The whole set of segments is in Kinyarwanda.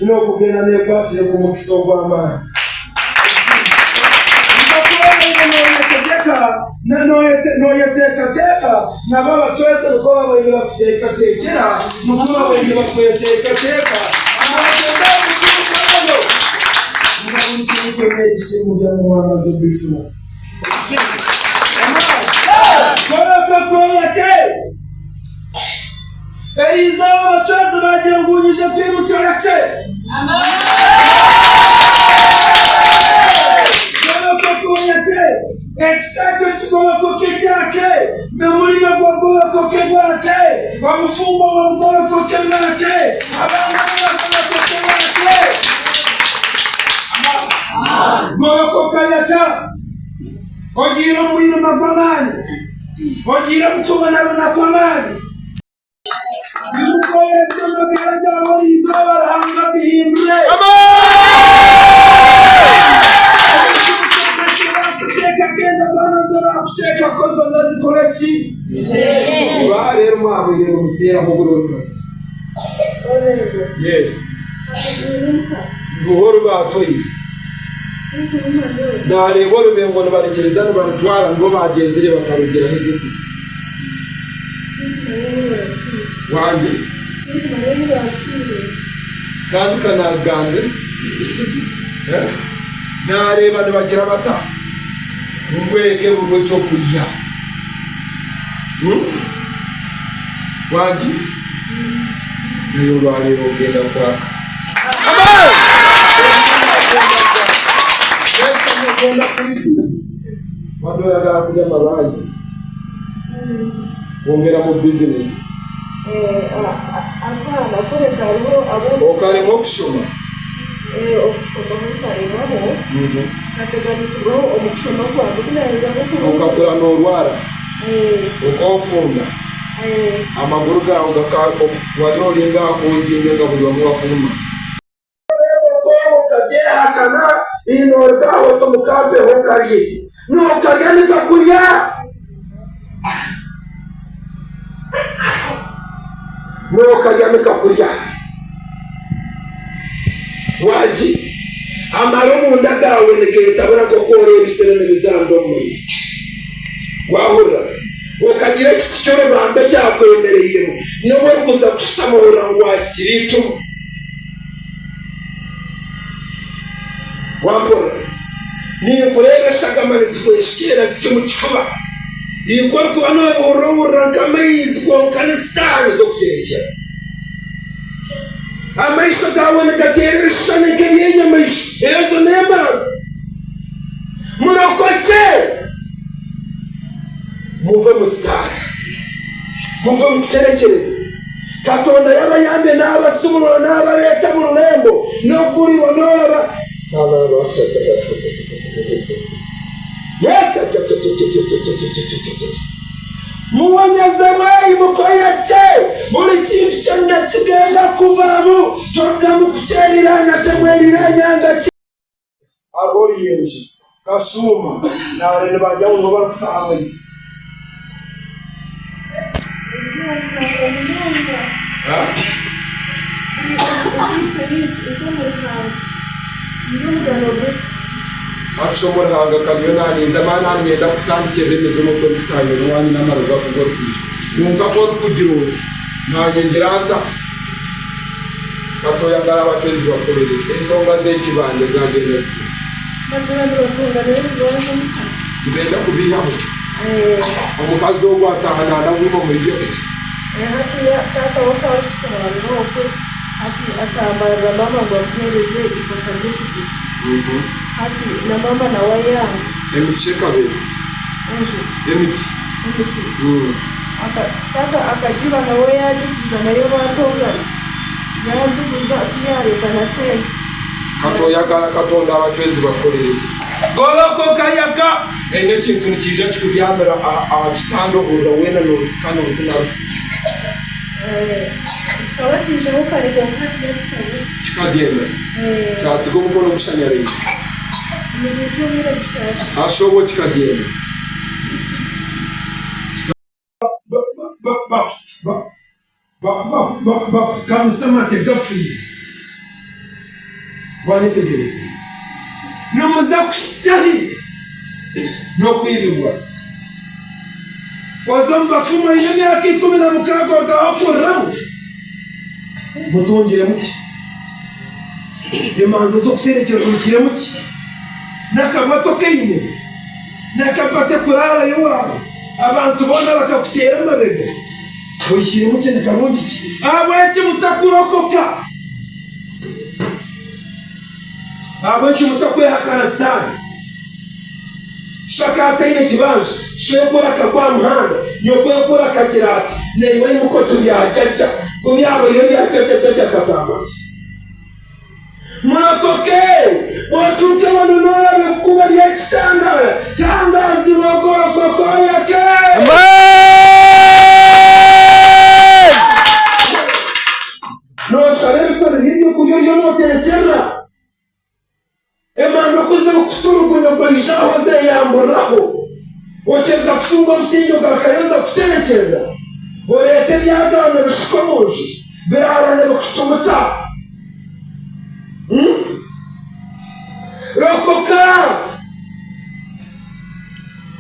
n'okugenda n'ekwatire ku mukisa ogw'amaanyi. N'oyeteekateeka nabo abacweze kuba babaire bakuteekateekera nuko babaire bakweteekateeka nga buli kimu kyonna ebisimu byamuwamaze obifuna. Golokokoyate erizaba abacweze bagira ngunyije kwimukira yake. Golokokoyate ekitacho kigolokoke kyake memulime gwagolokoke gwake wamufumba wamugolokoke gwake abanga bagolokoke gwake. Golokoka yaka ogira omwirima gw'amaanyi ogira mukubona bona kw'amaanyi mukoye ebyomagera gy'abaliizo abarahanga bihimbule. Kuteeka kozo nazikole ki rero mwabwire omuseera mugulookazi. Yes buhoro batoyi nareeba olubengo nibarekereza nibarutwara nibo bagenzere bakarugeraho igiti wange kandi kanagambe nareeba nibagira bata ubweke burwo cyo kurya wangi niyo rwarero ugenda kwaka ugenda kwifuna wadoyagala kurya amabangi wongera mu bizinesi okarema okushoma okakula n'olwara okofunda amaguru gawe wali olinga akozinga nga buli wamu wakuluma okabyehakana inoolgaho tomukambeho okarye nokarya nikakurya nokarya nikakurya waji amara omunda gawe nigeetabura kokora ebisere n'ebizando omu maizi wahurra okagira ekiti ky'orubambe kyakwemereiremu nobu orikuza kushitamuhurra ngu wasikira icumu wampurra ninkureeba eshagama nizikweshikeera ziri omu kifuba ninka orikuba noobuhurra nk'amaizi konka n'esitaani z'okugyekera amaisho gawe nigateera ebishushani nk'ebyenyamaisho ezo n'emana murokoke muve mu sitaani muve mu kuterekere katonda yabayambye n'abasumulula n'abaleeta mu lulembo n'okulirwa n'olaba muwonyeze mweyi mukoyeke buli kintu kyonna kigenda kuvaamu toddamu kukyeriranya temweriranyanga ki aboriyenji kasuuma naale ne bajjamu no balutuka amaizi akushoboranga kaliyo naninza maana ngenda kutandikira emizimu kwekutanya omwanya n'amaruga kugorukije nunka korukugira oyo nanyengera nta katoyagala abatezi bakolere ensonga z'ekibanja zagenezi ngenda kubiiramu omukazi ogwo atahananaguma omulyo tata wakarukusobanura okwe ati atambarira mama ngo amuhereze ipapa ry'ekiguzi ati na mama nawe yanga emiti kyekabere emiti tata akajiba nawe yagiguza nayo batongana yagiguza ati yareka na sente katoyagala katonda abacwezi bakolereze golokoka yaka n'ekintu nikija kikubyambira kitandobura wena n'obusikana obutunarufu kikaba kijeho kareka kikagenda kyasiga omukono ogushanyaraire nibijobire gushaka ashobo kikagenda kamusema ati gafiye Bwanitegereza nomuza kusitahi n'okwibibwa oza mu bafumu olina emyaka 16 otawakurramu mutungiremu ki emando z'okuterekera oyisiremu ki n'akabato keine n'akapate kuraarayo waaba abantu boona bakakuteera amabega oyisiremu ki nikarungi ki habweki mutakurokoka habweki mutakwehakana sitaani shaka ataine kibanza shekora kakwa muhanda nyokwekora kagira ati neiwe muko tubyajaja kubyabo iyo byajaja katamazi mwakoke watuke wanonora bekuba byekitangara tangazi wogoro koko yake no sabe bikora bibyo kuyo yomoterekera emando kuze kuturugunya ngo ijahoze yamburaho ocyeka kutunga musinyo gakayoza kuterekera orete byagana bishikomoje berarane bakutumuta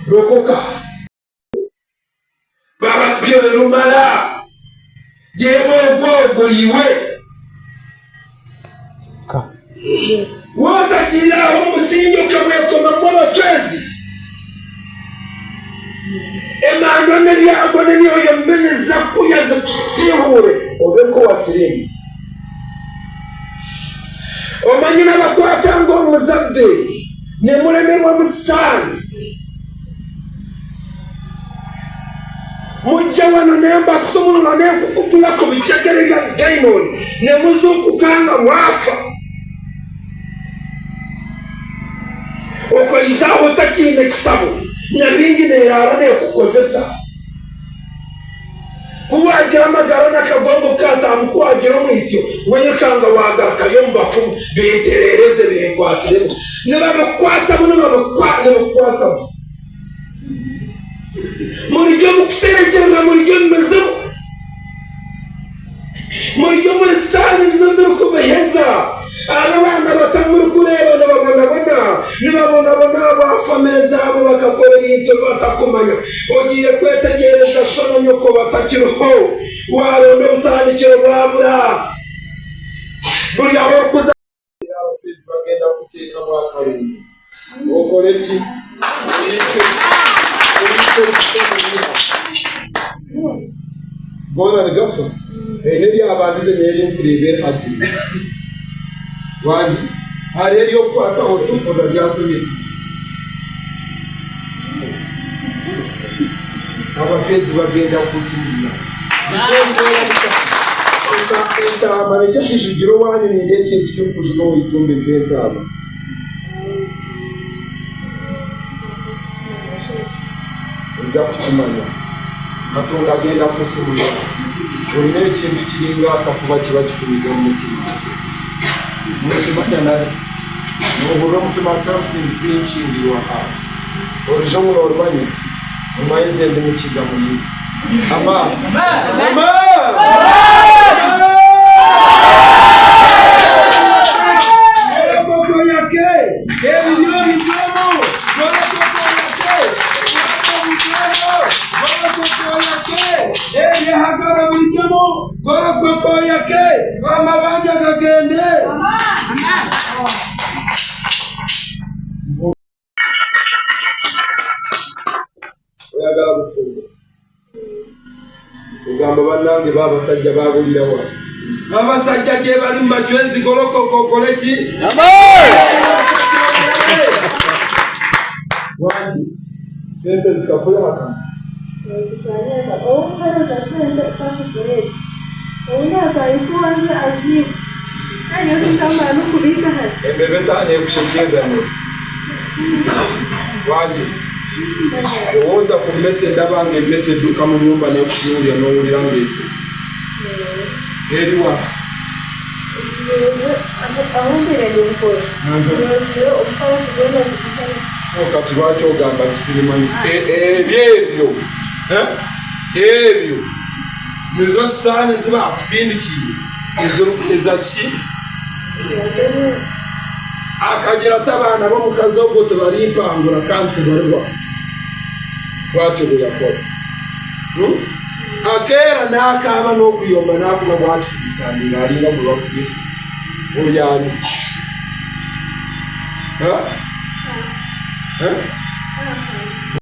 rokoka baba byo rumala jebo iwe wotakiraho umusingi ukamwekoma mw'abacwezi emando n'ebyago n'emyoyo mboneza kuyaze kusihure obeko wasirimu omanyi n'abakwata ng'omuzadde nemulemerwa musitaani mujja wano nembasumulula nenkukutula ku bicegere bya daimoni nemuzukukanga mwafa okoyisaho otakiine ekitabo nyabingi neerara neekukozesa kuwagira amagara n'akagongo katamukuwagira omwityo weyekanga wagarakayo mu bafumu benterereze benkwatiremu nebabikwatamu nebabikwatamu mulijjo mukuterekerera mulijjo mumezemu mulijjo muri sitaani nizo ziri kubeheza abo baana batamuri kureba nibabonabona abafamile zaabo bakakora ebintu batakumanya ogiye kwetegereza shono nyoko batakiriho waronda obutandikiro bwabura buri aho okuza abakozi bagenda kuteeka mwakarungi okole ki bona nigafa nebyabandize neyerinkurebere hati wandi hari eriyokwata otukoda byatumire abatezi bagenda kusumira entama nekyo kishigiro wanyu ninde ekintu kyokuziga oitumbe nk'entama ojja kukimanya katonda agenda kusumira olina ekintu kiringa akafuba kiba kikubiga mumutima mukimanya naye nohurira omutima something preaching your heart orijo muno orumanyi omanyize ndi mukiga muyi ama koko yake ebiryo bitomo ebyehagara bijyamo gorokoko yake bamabanja gagende oyagala bufungo ugamba bannange babasajja babulirawa abasajja gye bali mu macwezi gorokoko okole ki wangi sente zikakulaka embebeta nekushekyegane wangi owoza ku mmese ndaba nga emmese edduka mu nyumba nekutunuulira n'owulira ngese eriwa soka tibaki ogamba kisirimanyi ebyo nizo sitaani ziba akutindikiye ezaki akagira ati abana bo mu kazogo tubaripangura kandi tubarwa bwacu buyakoze akera nakaba no kuyomba nakuba bwacu kubisandira ari no kuba kugifu uyani ha